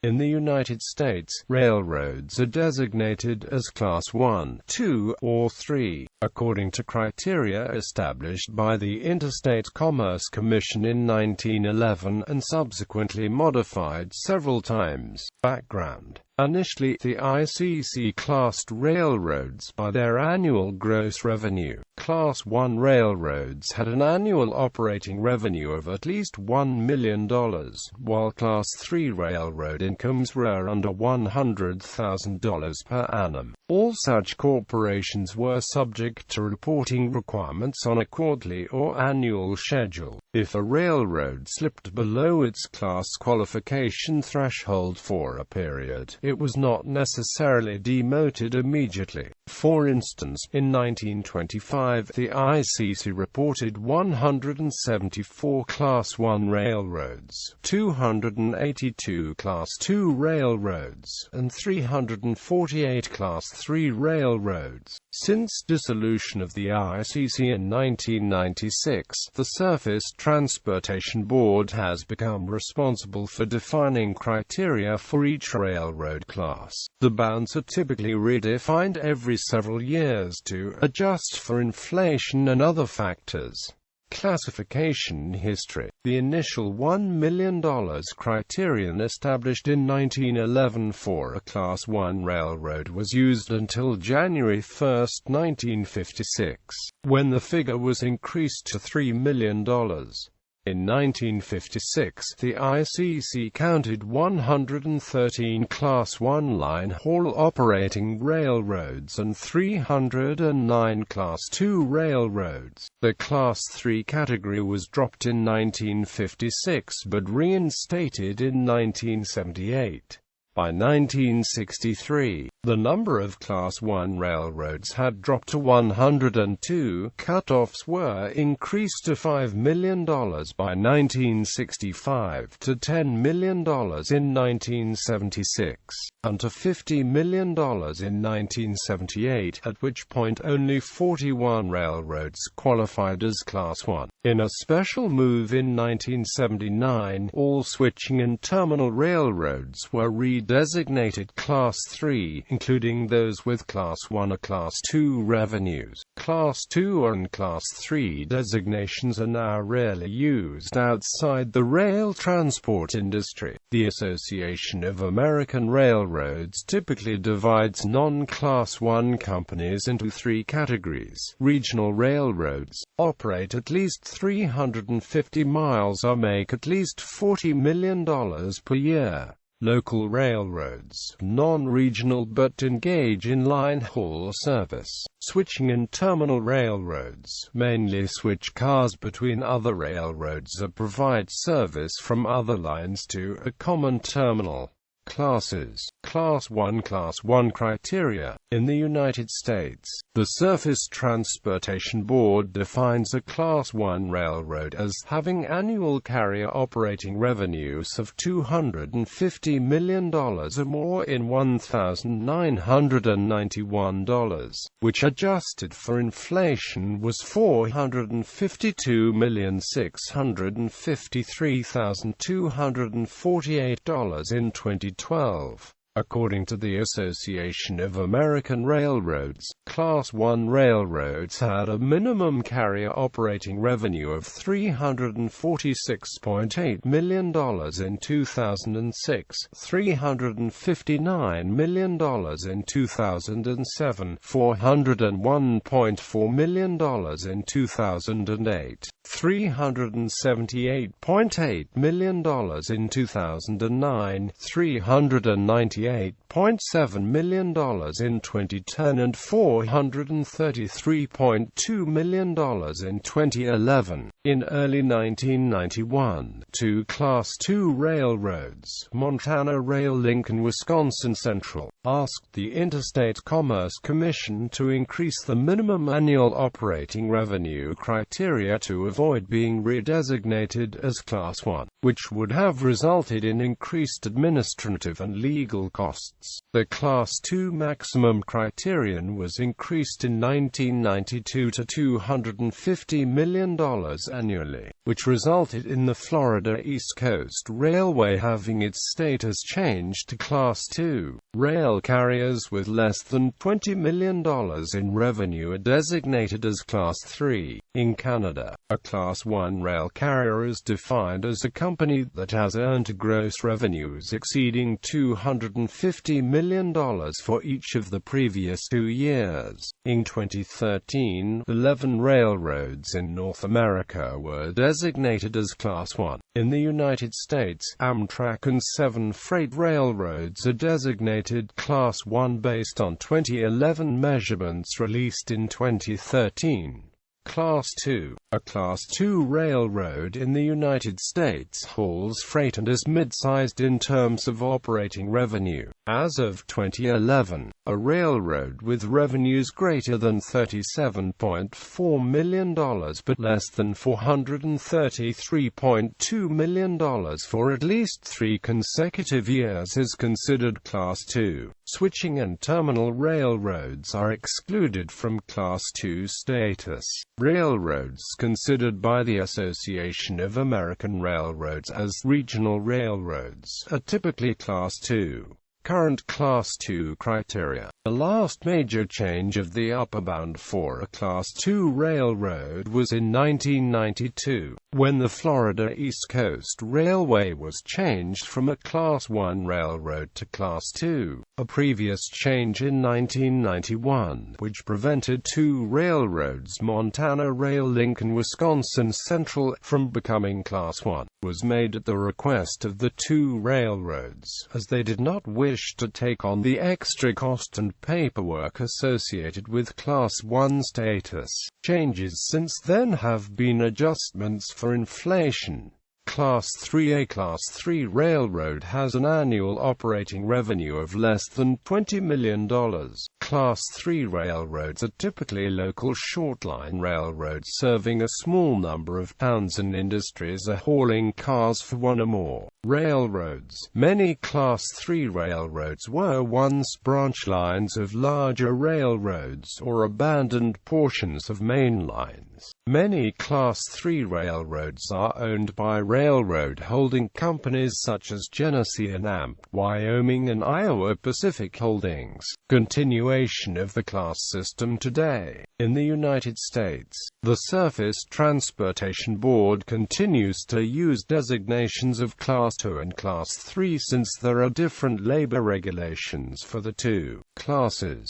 In the United States, railroads are designated as Class 1, 2, or 3, according to criteria established by the Interstate Commerce Commission in 1911 and subsequently modified several times. Background: initially, the ICC classed railroads by their annual gross revenue. Class 1 railroads had an annual operating revenue of at least $1 million, while Class 3 railroad incomes were under $100,000 per annum. All such corporations were subject to reporting requirements on a quarterly or annual schedule. If a railroad slipped below its class qualification threshold for a period, it was not necessarily demoted immediately. For instance, in 1925, the ICC reported 174 Class 1 railroads, 282 Class 2 railroads, and 348 Class 3 railroads. Since dissolution of the ICC in 1996, the Surface Transportation Board has become responsible for defining criteria for each railroad class. The bounds are typically redefined every several years to adjust for inflation and other factors. Classification history: the initial $1 million criterion established in 1911 for a Class 1 railroad was used until January 1, 1956, when the figure was increased to $3 million. In 1956, the ICC counted 113 Class 1 line-haul operating railroads and 309 Class 2 railroads. The Class 3 category was dropped in 1956 but reinstated in 1978. By 1963, the number of Class 1 railroads had dropped to 102. Cutoffs were increased to $5 million by 1965, to $10 million in 1976, and to $50 million in 1978, at which point only 41 railroads qualified as Class 1. In a special move in 1979, all switching and terminal railroads were designated Class 3, including those with Class 1 or Class 2 revenues. Class 2 and Class 3 designations are now rarely used outside the rail transport industry. The Association of American Railroads typically divides non-Class 1 companies into three categories. Regional railroads operate at least 350 miles or make at least $40 million per year. Local railroads, non-regional but engage in line-haul service. Switching and terminal railroads mainly switch cars between other railroads or provide service from other lines to a common terminal. Classes. Class 1 criteria. In the United States, the Surface Transportation Board defines a Class 1 railroad as having annual carrier operating revenues of $250 million or more in $1,991, which adjusted for inflation was $452,653,248 in 2012. According to the Association of American Railroads, Class 1 railroads had a minimum carrier operating revenue of $346.8 million in 2006, $359 million in 2007, $401.4 million in 2008, $378.8 million in 2009, $398.7 million in 2010 and $433.2 million in 2011. In early 1991, two Class 2 railroads, Montana Rail Link and Wisconsin Central, asked the Interstate Commerce Commission to increase the minimum annual operating revenue criteria to avoid being redesignated as Class 1, which would have resulted in increased administrative and legal costs. The Class 2 maximum criterion was increased in 1992 to $250 million annually. which resulted in the Florida East Coast Railway having its status changed to Class II. Rail carriers with less than $20 million in revenue are designated as Class III. In Canada, a Class I rail carrier is defined as a company that has earned gross revenues exceeding $250 million for each of the previous 2 years. In 2013, 11 railroads in North America were designated as Class I. In the United States, Amtrak and 7 freight railroads are designated Class I based on 2011 measurements released in 2013. Class II. A Class II railroad in the United States hauls freight and is mid-sized in terms of operating revenue. As of 2011, a railroad with revenues greater than $37.4 million but less than $433.2 million for at least 3 consecutive years is considered Class II. Switching and terminal railroads are excluded from Class II status. Railroads considered by the Association of American Railroads as regional railroads are typically Class II. Current Class II criteria. The last major change of the upper bound for a Class II railroad was in 1992, when the Florida East Coast Railway was changed from a Class I railroad to Class II. A previous change in 1991, which prevented 2 railroads, Montana Rail Link and Wisconsin Central, from becoming Class I, was made at the request of the 2 railroads, as they did not wish to take on the extra cost and paperwork associated with Class I status. Changes since then have been adjustments for inflation. Class III. A Class III railroad has an annual operating revenue of less than $20 million. Class III railroads are typically local short-line railroads serving a small number of towns and industries or hauling cars for one or more railroads. Many Class III railroads were once branch lines of larger railroads or abandoned portions of main lines. Many Class III railroads are owned by railroad holding companies such as Genesee and Amp, Wyoming and Iowa Pacific Holdings. Continuation of the class system today. In the United States, the Surface Transportation Board continues to use designations of Class II and Class III since there are different labor regulations for the 2 classes.